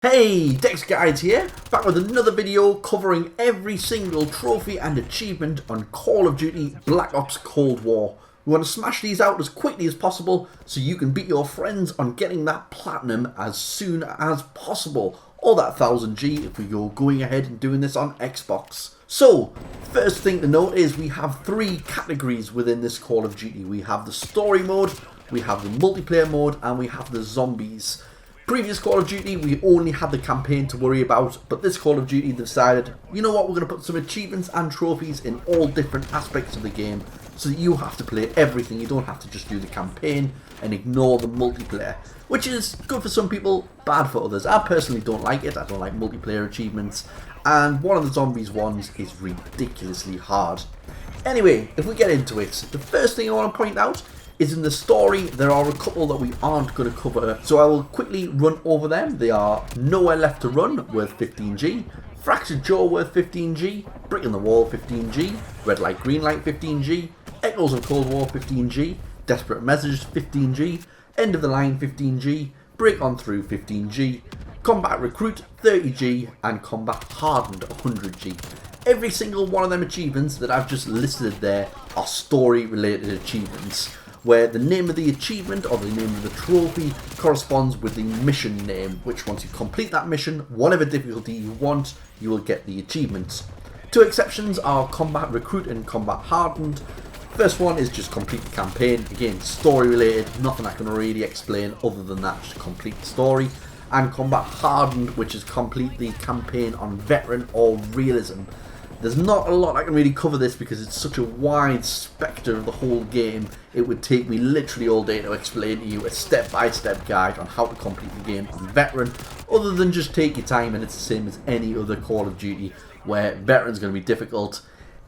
Hey, Dex Guides here, back with another video covering every single trophy and achievement on Call of Duty Black Ops Cold War. We want to smash these out as quickly as possible so you can beat your friends on getting that platinum as soon as possible, or that 1000G if we are going ahead and doing this on Xbox. So, first thing to note is we have three categories within this Call of Duty. We have the story mode, we have the multiplayer mode, and we have the zombies. Previous Call of Duty, we only had the campaign to worry about, but this Call of Duty decided, you know what, we're going to put some achievements and trophies in all different aspects of the game, so that you have to play everything. You don't have to just do the campaign and ignore the multiplayer, which is good for some people, bad for others. I personally don't like it. I don't like multiplayer achievements, and one of the zombies ones is ridiculously hard. Anyway, if we get into it, the first thing I want to point out is in the story, there are a couple that we aren't going to cover, so I will quickly run over them. They are Nowhere Left to Run, worth 15G, Fractured Jaw, worth 15G, Brick in the Wall, 15G, Red Light, Green Light, 15G, Echoes of Cold War, 15G, Desperate Message, 15G, End of the Line, 15G, Break On Through, 15G, Combat Recruit, 30G, and Combat Hardened, 100G. Every single one of them achievements that I've just listed there are story-related achievements, where the name of the achievement or the name of the trophy corresponds with the mission name, which once you complete that mission, whatever difficulty you want, you will get the achievements. Two exceptions are Combat Recruit and Combat Hardened. First one is just complete the campaign, again story related, nothing I can really explain other than that, just complete the story. And Combat Hardened, which is complete the campaign on Veteran or Realism. There's not a lot I can really cover this because it's such a wide spectre of the whole game. It would take me literally all day to explain to you a step-by-step guide on how to complete the game on Veteran, other than just take your time, and it's the same as any other Call of Duty where Veteran's going to be difficult.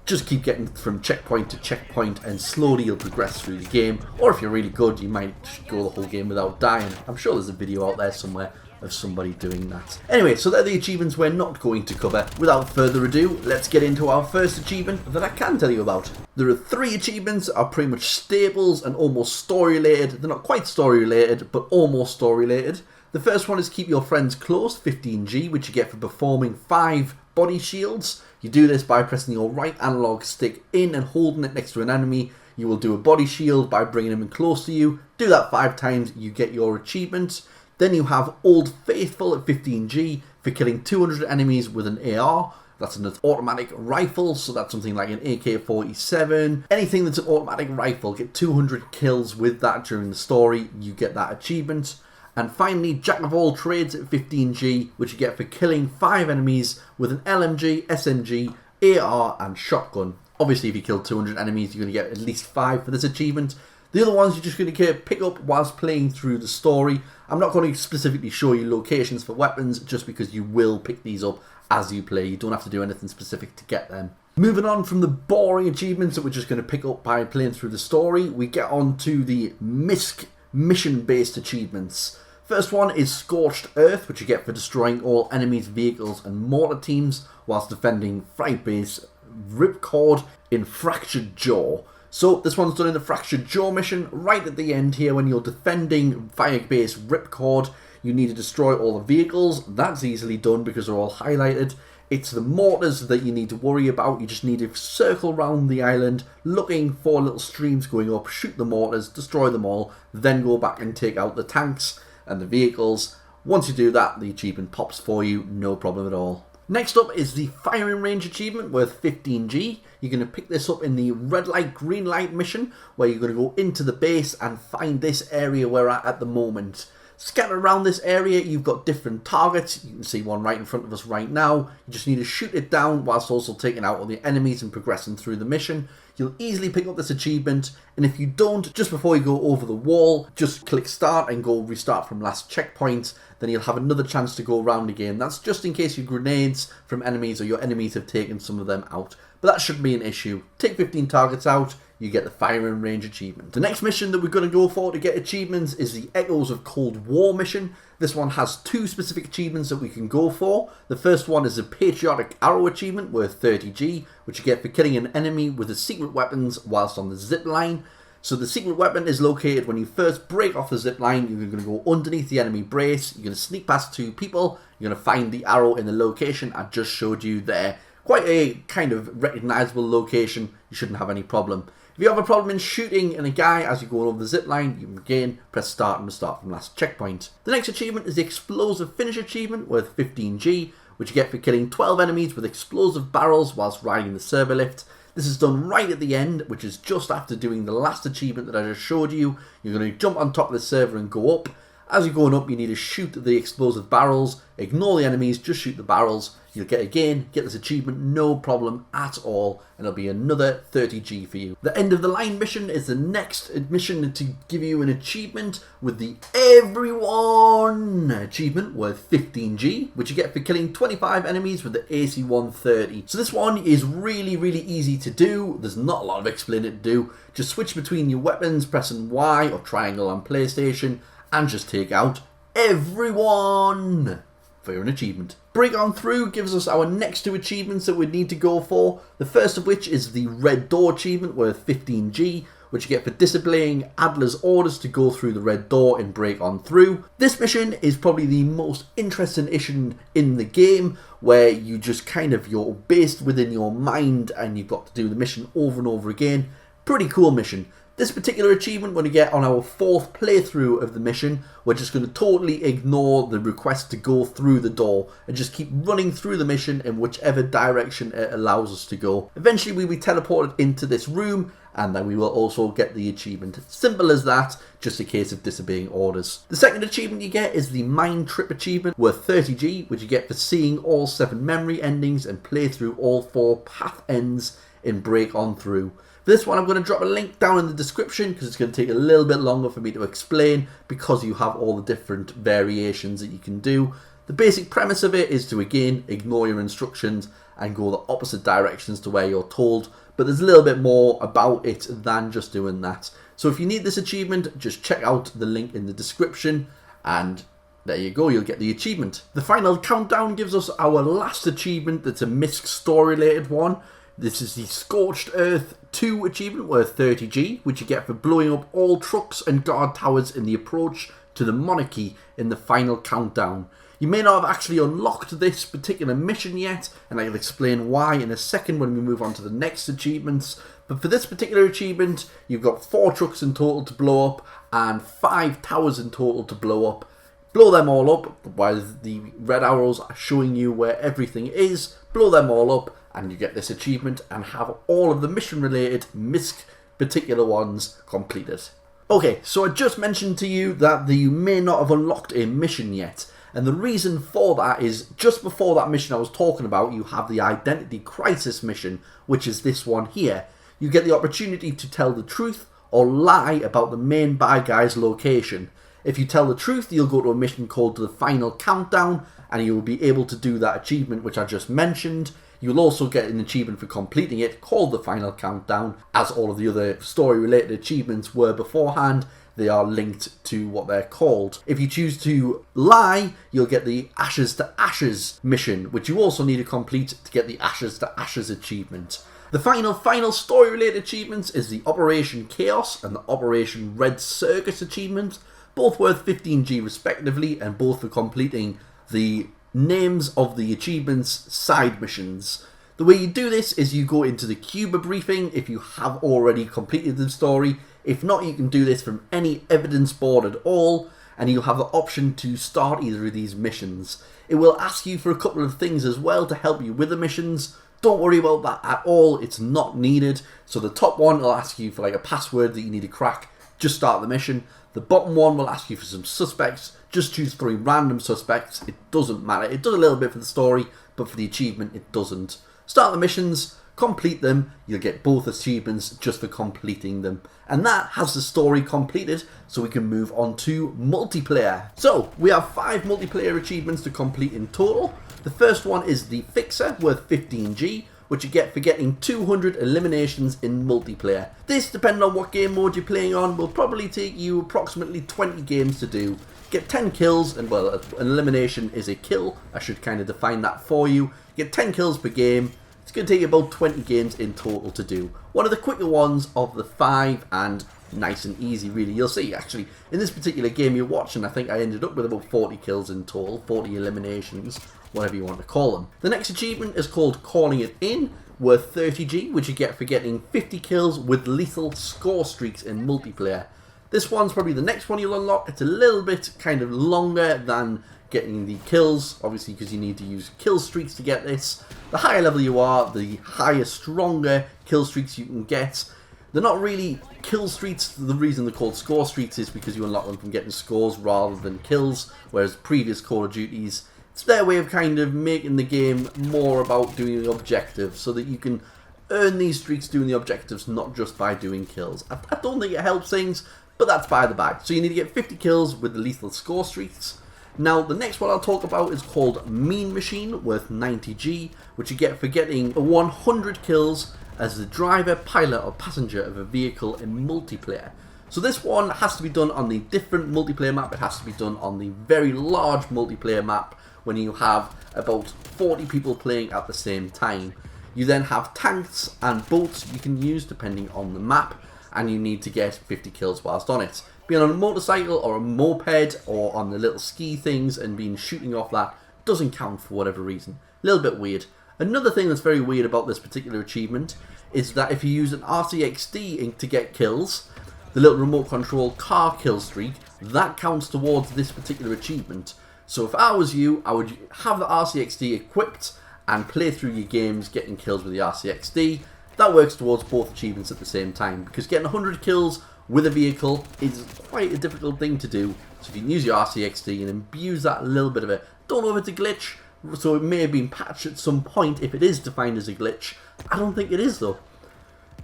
Just keep getting from checkpoint to checkpoint and slowly you'll progress through the game, or if you're really good you might just go the whole game without dying. I'm sure there's a video out there somewhere of somebody doing that. Anyway, so they're the achievements we're not going to cover. Without further ado, let's get into our first achievement that I can tell you about. There are three achievements that are pretty much staples and almost story related. They're not quite story related, but almost story related. The first one is Keep Your Friends Close, 15G, which you get for performing 5 body shields. You do this by pressing your right analog stick in and holding it next to an enemy. You will do a body shield by bringing them in close to you. Do that 5 times, you get your achievement. Then you have Old Faithful at 15G for killing 200 enemies with an AR. That's an automatic rifle, so that's something like an AK-47. Anything that's an automatic rifle, get 200 kills with that during the story, you get that achievement. And finally, Jack of All Trades at 15G, which you get for killing 5 enemies with an LMG, SMG, AR and shotgun. Obviously, if you kill 200 enemies, you're going to get at least 5 for this achievement. The other ones you're just going to pick up whilst playing through the story. I'm not going to specifically show you locations for weapons just because you will pick these up as you play. You don't have to do anything specific to get them. Moving on from the boring achievements that we're just going to pick up by playing through the story, we get on to the MISC mission-based achievements. First one is Scorched Earth, which you get for destroying all enemies' vehicles and mortar teams whilst defending Flight Base Ripcord in Fractured Jaw. So this one's done in the Fractured Jaw mission. Right at the end here, when you're defending Firebase Ripcord, you need to destroy all the vehicles. That's easily done because they're all highlighted. It's the mortars that you need to worry about. You just need to circle around the island, looking for little streams going up, shoot the mortars, destroy them all, then go back and take out the tanks and the vehicles. Once you do that, the achievement pops for you, no problem at all. Next up is the Firing Range achievement worth 15G. You're going to pick this up in the Red Light, Green Light mission, where you're going to go into the base and find this area we're at the moment. Scattered around this area, you've got different targets. You can see one right in front of us right now. You just need to shoot it down whilst also taking out all the enemies and progressing through the mission. You'll easily pick up this achievement, and if you don't, just before you go over the wall, just click start and go restart from last checkpoint. Then you'll have another chance to go around again. That's just in case your grenades from enemies or your enemies have taken some of them out. But that shouldn't be an issue. Take 15 targets out, you get the Firing Range achievement. The next mission that we're going to go for to get achievements is the Echoes of Cold War mission. This one has 2 specific achievements that we can go for. The first one is a Patriot Arrow achievement worth 30G, which you get for killing an enemy with the secret weapons whilst on the zip line. So the secret weapon is located when you first break off the zip line. You're going to go underneath the enemy brace. You're going to sneak past 2 people. you're going to find the arrow in the location I just showed you there. Quite a kind of recognizable location. You shouldn't have any problem. If you have a problem in shooting in a guy as you go over the zip line, you can again press start and start from last checkpoint. The next achievement is the explosive finish achievement worth 15G, which you get for killing 12 enemies with explosive barrels whilst riding the server lift. This is done right at the end, which is just after doing the last achievement that I just showed you. You're going to jump on top of the server and go up. As you're going up, you need to shoot the explosive barrels. Ignore the enemies, just shoot the barrels. You'll get this achievement, no problem at all, and it'll be another 30G for you. The end of the line mission is the next mission to give you an achievement with the Everyone achievement worth 15G, which you get for killing 25 enemies with the AC-130. So this one is really easy to do. There's not a lot of explaining to do. Just switch between your weapons, pressing Y or triangle on PlayStation, and just take out everyone for an achievement. Break on through gives us our next two achievements that we need to go for. The first of which is the red door achievement worth 15G, which you get for disobeying Adler's orders to go through the red door and break on through. This mission is probably the most interesting mission in the game, where you just you're based within your mind and you've got to do the mission over and over again. Pretty cool mission. This particular achievement, when we get on our 4th playthrough of the mission, we're just going to totally ignore the request to go through the door and just keep running through the mission in whichever direction it allows us to go. Eventually we'll be teleported into this room, and then we will also get the achievement. Simple as that, just a case of disobeying orders. The second achievement you get is the Mind Trip achievement worth 30G, which you get for seeing all 7 memory endings and play through all 4 path ends in Break On Through. For this one, I'm going to drop a link down in the description because it's going to take a little bit longer for me to explain because you have all the different variations that you can do. The basic premise of it is to, again, ignore your instructions and go the opposite directions to where you're told, but there's a little bit more about it than just doing that. So if you need this achievement, just check out the link in the description, and there you go, you'll get the achievement. The final countdown gives us our last achievement that's a MISC story related one. This is the Scorched Earth II achievement worth 30G, which you get for blowing up all trucks and guard towers in the approach to the monarchy in the final countdown. You may not have actually unlocked this particular mission yet, and I'll explain why in a second when we move on to the next achievements. But for this particular achievement, you've got 4 trucks in total to blow up and 5 towers in total to blow up. Blow them all up while the red arrows are showing you where everything is. Blow them all up, and you get this achievement and have all of the mission related MISC particular ones completed. Okay, so I just mentioned to you that you may not have unlocked a mission yet, and the reason for that is just before that mission I was talking about, you have the Identity Crisis mission, which is this one here. You get the opportunity to tell the truth or lie about the main bad guy's location. If you tell the truth, you'll go to a mission called The Final Countdown, and you will be able to do that achievement which I just mentioned. You'll also get an achievement for completing it called The Final Countdown, as all of the other story-related achievements were beforehand. They are linked to what they're called. If you choose to lie, you'll get the Ashes to Ashes mission, which you also need to complete to get the Ashes to Ashes achievement. The final story-related achievements is the Operation Chaos and the Operation Red Circus achievements, both worth 15G respectively, and both for completing the names of the achievements side missions. The way you do this is you go into the Cuba briefing if you have already completed the story. If not, you can do this from any evidence board at all, and you'll have the option to start either of these missions. It will ask you for a couple of things as well to help you with the missions. Don't worry about that at all, it's not needed. So the top one will ask you for like a password that you need to crack. Just start the mission. The bottom one will ask you for some suspects. Just choose 3 random suspects. It doesn't matter. It does a little bit for the story, but for the achievement it doesn't. Start the missions, complete them. You'll get both achievements just for completing them. And that has the story completed, so we can move on to multiplayer. So we have 5 multiplayer achievements to complete in total. The first one is the Fixer, worth 15G, which you get for getting 200 eliminations in multiplayer. This, depending on what game mode you're playing on, will probably take you approximately 20 games to do. Get 10 kills, and well, an elimination is a kill. I should kind of define that for you. Get 10 kills per game. It's going to take you about 20 games in total to do. One of the quicker ones of the 5, and nice and easy, really. You'll see, actually, in this particular game you're watching, I think I ended up with about 40 kills in total, 40 eliminations, whatever you want to call them. The next achievement is called Calling It In, worth 30G, which you get for getting 50 kills with lethal score streaks in multiplayer. This one's probably the next one you'll unlock. It's a little bit kind of longer than getting the kills, obviously, because you need to use kill streaks to get this. The higher level you are, the higher, stronger kill streaks you can get. They're not really kill streaks. The reason they're called score streaks is because you unlock them from getting scores rather than kills, whereas previous Call of Duties, it's their way of kind of making the game more about doing the objectives, so that you can earn these streaks doing the objectives, not just by doing kills. I don't think it helps things, but that's by the by. So you need to get 50 kills with the lethal score streaks. Now, the next one I'll talk about is called Mean Machine, worth 90G, which you get for getting 100 kills as the driver, pilot or passenger of a vehicle in multiplayer. So this one has to be done on the different multiplayer map. It has to be done on the very large multiplayer map when you have about 40 people playing at the same time. You then have tanks and boats you can use depending on the map, and you need to get 50 kills whilst on it. Being on a motorcycle or a moped or on the little ski things and being shooting off that doesn't count for whatever reason. A little bit weird. Another thing that's very weird about this particular achievement is that if you use an RCXD to get kills, the little remote control car kill streak, that counts towards this particular achievement. So if I was you, I would have the RCXD equipped and play through your games getting kills with the RCXD. That works towards both achievements at the same time, because getting 100 kills with a vehicle is quite a difficult thing to do. So if you can use your RCXD and abuse that a little bit of it, don't know if it's a glitch, so it may have been patched at some point if it is defined as a glitch. I don't think it is though.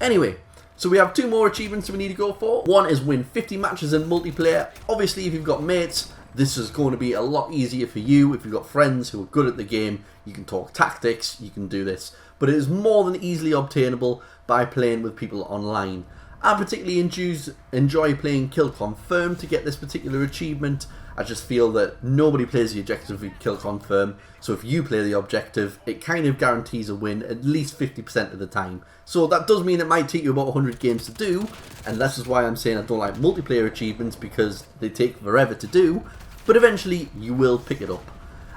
Anyway, so we have two more achievements we need to go for. One is win 50 matches in multiplayer. Obviously, if you've got mates, this is going to be a lot easier for you. If you've got friends who are good at the game, you can talk tactics, you can do this. But it is more than easily obtainable by playing with people online. I particularly enjoy playing Kill Confirm to get this particular achievement. I just feel that nobody plays the objective with Kill Confirm, so if you play the objective, it kind of guarantees a win at least 50% of the time. So that does mean it might take you about 100 games to do, and this is why I'm saying I don't like multiplayer achievements, because they take forever to do, but eventually you will pick it up.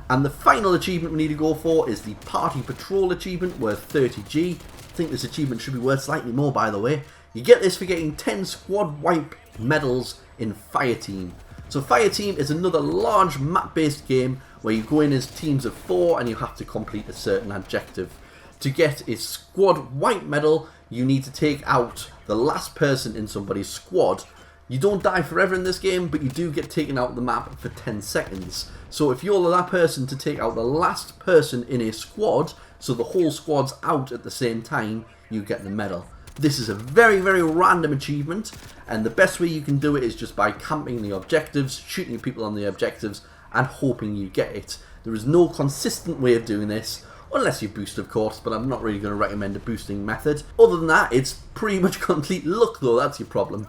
And the final achievement we need to go for is the Party Patrol achievement, worth 30G. I think this achievement should be worth slightly more, by the way. You get this for getting 10 squad wipe medals in Fireteam. So Fireteam is another large map-based game where you go in as teams of 4 and you have to complete a certain objective. To get a squad wipe medal, you need to take out the last person in somebody's squad. You don't die forever in this game, but you do get taken out of the map for 10 seconds. So if you're that person to take out the last person in a squad, so the whole squad's out at the same time, you get the medal. This is a very, very random achievement, and the best way you can do it is just by camping the objectives, shooting people on the objectives, and hoping you get it. There is no consistent way of doing this, unless you boost, of course, but I'm not really going to recommend a boosting method. Other than that, it's pretty much complete luck, though. That's your problem.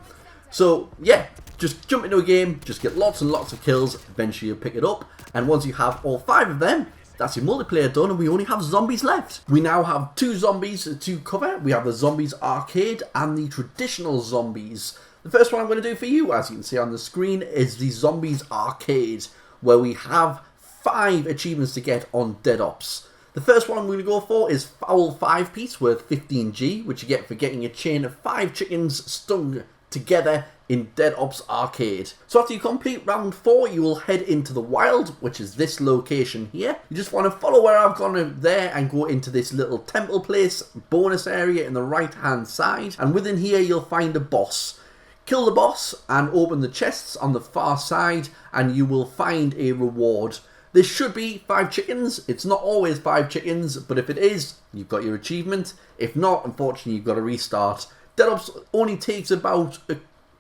So, yeah, just jump into a game, just get lots and lots of kills, eventually you'll pick it up, and once you have all 5 of them, that's your multiplayer done, and we only have zombies left. We now have 2 zombies to cover. We have the Zombies Arcade and the traditional zombies. The first one I'm going to do for you, as you can see on the screen, is the Zombies Arcade, where we have 5 achievements to get on Dead Ops. The first one I'm going to go for is Fowl 5-piece, worth 15G, which you get for getting a chain of 5 chickens stung together in Dead Ops Arcade. So after you complete round 4, you will head into the wild, which is this location here. You just want to follow where I've gone there and go into this little temple place, bonus area in the right hand side, and within here you'll find a boss. Kill the boss and open the chests on the far side and you will find a reward. This should be 5 chickens. It's not always 5 chickens, but if it is, you've got your achievement. If not, unfortunately, you've got to restart. Dead Ops only takes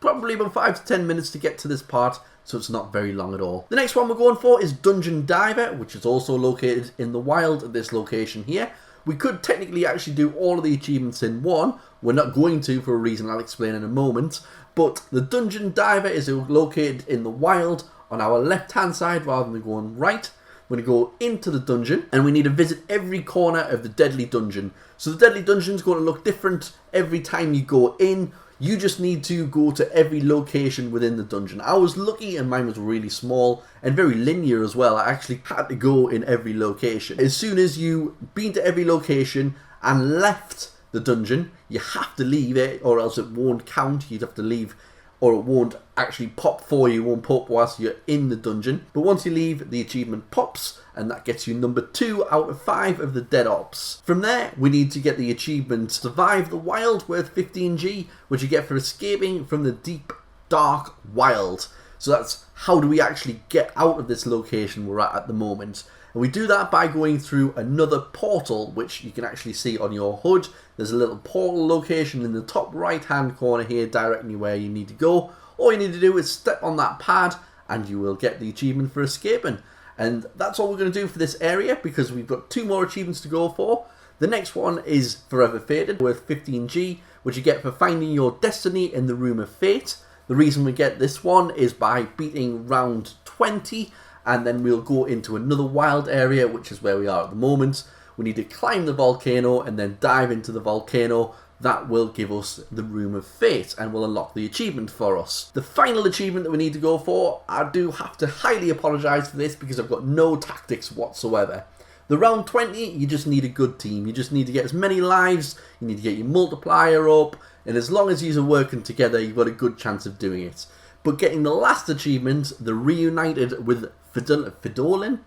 probably about 5 to 10 minutes to get to this part, so it's not very long at all. The next one we're going for is Dungeon Diver, which is also located in the wild at this location here. We could technically actually do all of the achievements in one. We're not going to, for a reason I'll explain in a moment. But the Dungeon Diver is located in the wild on our left hand side rather than going right. We're going to go into the dungeon and we need to visit every corner of the Deadly Dungeon. So the Deadly Dungeon is going to look different every time you go in. You just need to go to every location within the dungeon. I was lucky and mine was really small and very linear as well. I actually had to go in every location. As soon as you've been to every location and left the dungeon, you have to leave it or else it won't count. You'd have to leave or it won't actually pop for you, it won't pop whilst you're in the dungeon. But once you leave, the achievement pops, and that gets you number 2 out of 5 of the dead ops. From there, we need to get the achievement Survive the Wild, worth 15G, which you get for escaping from the deep, dark wild. So that's how do we actually get out of this location we're at the moment. And we do that by going through another portal, which you can actually see on your HUD. There's a little portal location in the top right hand corner here, directing you where you need to go. All you need to do is step on that pad and you will get the achievement for escaping. And that's all we're going to do for this area because we've got 2 more achievements to go for. The next one is Forever Fated, worth 15G, which you get for finding your destiny in the Room of Fate. The reason we get this one is by beating round 20, and then we'll go into another wild area, which is where we are at the moment. We need to climb the volcano and then dive into the volcano. That will give us the Room of Fate and will unlock the achievement for us. The final achievement that we need to go for, I do have to highly apologise for this because I've got no tactics whatsoever. The round 20, you just need a good team. You just need to get as many lives, you need to get your multiplier up, and as long as you're working together, you've got a good chance of doing it. But getting the last achievement, the Reunited with Fidolina,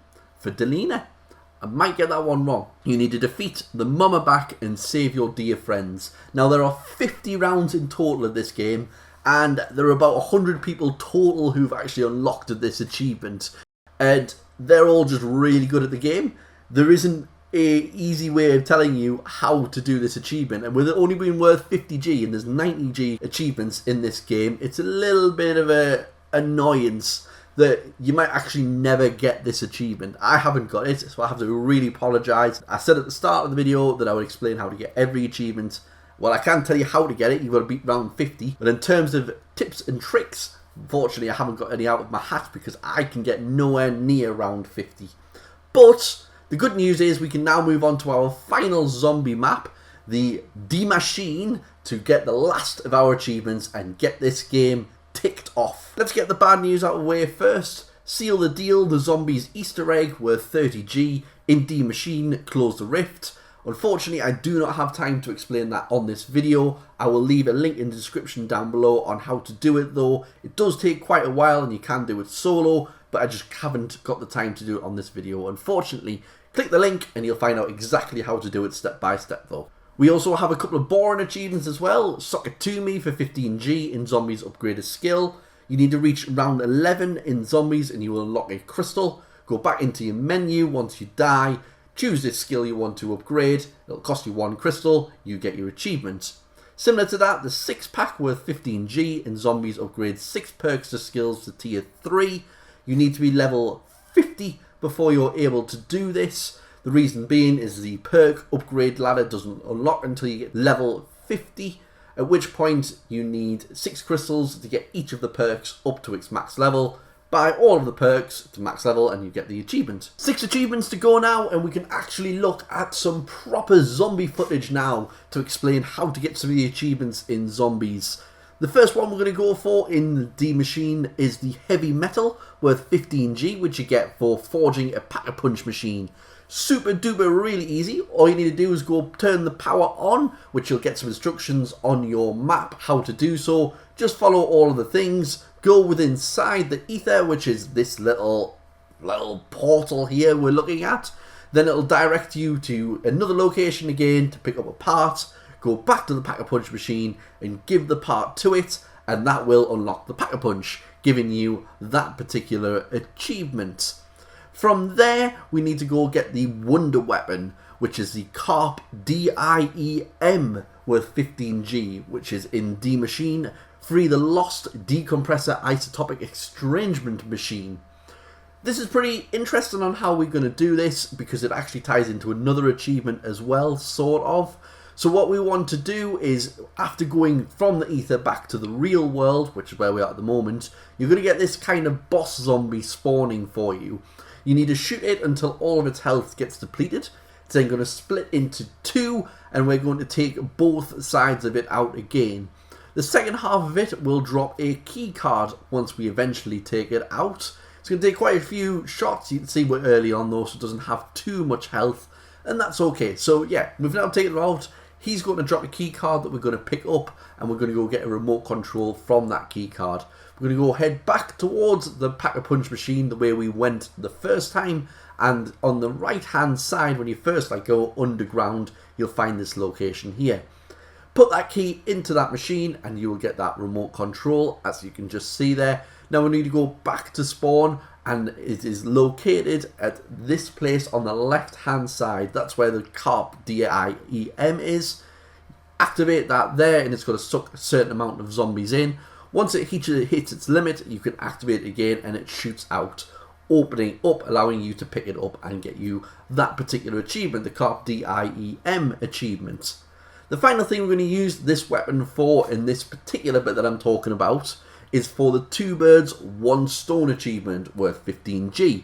I might get that one wrong. You need to defeat the Mama Back and save your dear friends. Now there are 50 rounds in total of this game, and there are about 100 people total who've actually unlocked this achievement. And they're all just really good at the game. There isn't a easy way of telling you how to do this achievement, and with it only being worth 50G and there's 90G achievements in this game, it's a little bit of a annoyance that you might actually never get this achievement. I haven't got it, so I have to really apologise. I said at the start of the video that I would explain how to get every achievement. Well, I can tell you how to get it. You've got to beat round 50, but in terms of tips and tricks, unfortunately I haven't got any out of my hat because I can get nowhere near round 50. But the good news is we can now move on to our final zombie map, the D-Machine, to get the last of our achievements and get this game ticked off. Let's get the bad news out of the way first. Seal the deal, the zombies Easter egg worth 30G in D-Machine, close the rift. Unfortunately, I do not have time to explain that on this video. I will leave a link in the description down below on how to do it though. It does take quite a while and you can do it solo, but I just haven't got the time to do it on this video, unfortunately. Click the link and you'll find out exactly how to do it step by step though. We also have a couple of boring achievements as well. Suck It To Me for 15G in Zombies Upgraded Skill. You need to reach round 11 in Zombies and you will unlock a crystal. Go back into your menu once you die. Choose this skill you want to upgrade. It'll cost you 1 crystal. You get your achievement. Similar to that, the 6-pack worth 15G in Zombies Upgrade 6 perks to skills to tier 3. You need to be level 50 before you're able to do this. The reason being is the perk upgrade ladder doesn't unlock until you get level 50, at which point you need 6 crystals to get each of the perks up to its max level. Buy all of the perks to max level and you get the achievement. 6 achievements to go now, and we can actually look at some proper zombie footage now to explain how to get some of the achievements in Zombies. The first one we're going to go for in the D-Machine is the Heavy Metal, worth 15G, which you get for forging a Pack-a-Punch machine. Super duper really easy. All you need to do is go turn the power on, which you'll get some instructions on your map how to do so. Just follow all of the things. Go within inside the ether, which is this little portal here we're looking at. Then it'll direct you to another location again to pick up a part. Go back to the Pack-a-Punch machine and give the part to it, and that will unlock the Pack-a-Punch, giving you that particular achievement. From there, we need to go get the Wonder Weapon, which is the Carpe D.I.E.M, worth 15G, which is in D-Machine. Free the Lost Decompressor Isotopic Estrangement Machine. This is pretty interesting on how we're going to do this, because it actually ties into another achievement as well, sort of. So what we want to do is, after going from the ether back to the real world, which is where we are at the moment, you're going to get this kind of boss zombie spawning for you. You need to shoot it until all of its health gets depleted. It's then going to split into 2, and we're going to take both sides of it out again. The second half of it will drop a key card once we eventually take it out. It's going to take quite a few shots. You can see we're early on though, so it doesn't have too much health, and that's okay. So yeah, we've now taken it out. He's going to drop a key card that we're going to pick up, and we're going to go get a remote control from that key card. We're going to go head back towards the Pack-a-Punch machine the way we went the first time, and on the right hand side when you first go underground, you'll find this location here. Put that key into that machine and you will get that remote control, as you can just see there. Now we need to go back to spawn, and it is located at this place on the left hand side. That's where the Carpe D.I.E.M is. Activate that there and it's going to suck a certain amount of zombies in. Once it hits its limit, you can activate it again and it shoots out, opening up, allowing you to pick it up and get you that particular achievement, the Carpe D.I.E.M achievement. The final thing we're going to use this weapon for in this particular bit that I'm talking about is for the 2 birds 1 stone achievement worth 15G,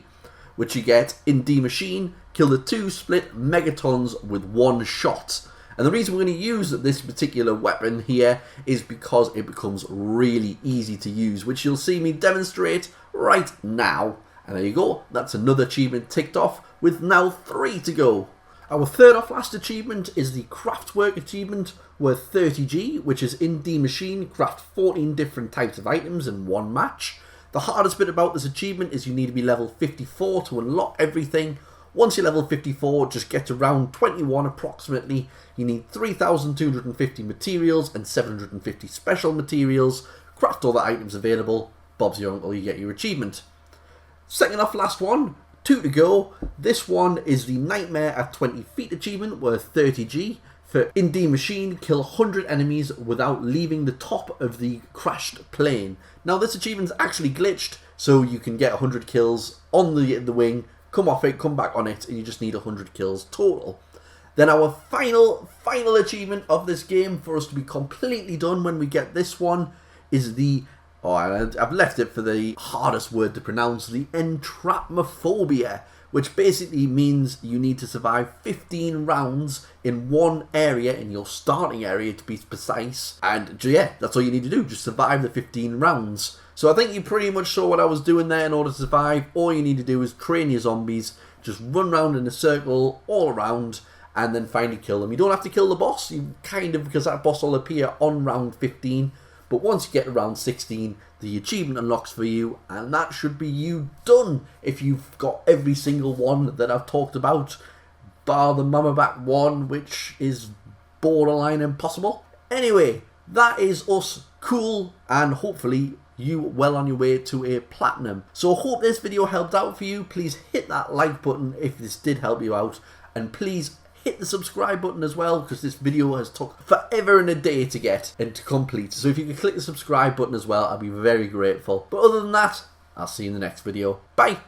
which you get in D machine, kill the 2 split megatons with 1 shot. And the reason we're going to use this particular weapon here is because it becomes really easy to use, which you'll see me demonstrate right now. And there you go, that's another achievement ticked off, with now 3 to go. Our third off last achievement is the Craftwork achievement worth 30G, which is in D machine, craft 14 different types of items in 1 match. The hardest bit about this achievement is you need to be level 54 to unlock everything. Once you're level 54, just get to round 21 approximately. You need 3,250 materials and 750 special materials. Craft all the items available. Bob's your uncle, you get your achievement. Second off last one, 2 to go. This one is the Nightmare at 20 feet achievement worth 30G. For in D machine, kill 100 enemies without leaving the top of the crashed plane. Now this achievement's actually glitched, so you can get 100 kills on the wing, come off it, come back on it, and you just need 100 kills total. Then our final achievement of this game for us to be completely done when we get this one is the, I've left it for the hardest word to pronounce, the Entramaphobia, which basically means you need to survive 15 rounds in one area, in your starting area to be precise. And yeah, that's all you need to do, just survive the 15 rounds. So I think you pretty much saw what I was doing there in order to survive. All you need to do is train your zombies, just run around in a circle all around, and then finally kill them. You don't have to kill the boss, you kind of, because that boss will appear on round 15. But once you get to round 16, the achievement unlocks for you, and that should be you done if you've got every single one that I've talked about, bar the Mama Back one, which is borderline impossible. Anyway, that is us cool, and hopefully you well on your way to a platinum. So I hope this video helped out for you. Please hit that like button if this did help you out, and please hit the subscribe button as well, because this video has took forever and a day to get and to complete. So if you could click the subscribe button as well, I'd be very grateful. But other than that, I'll see you in the next video. Bye!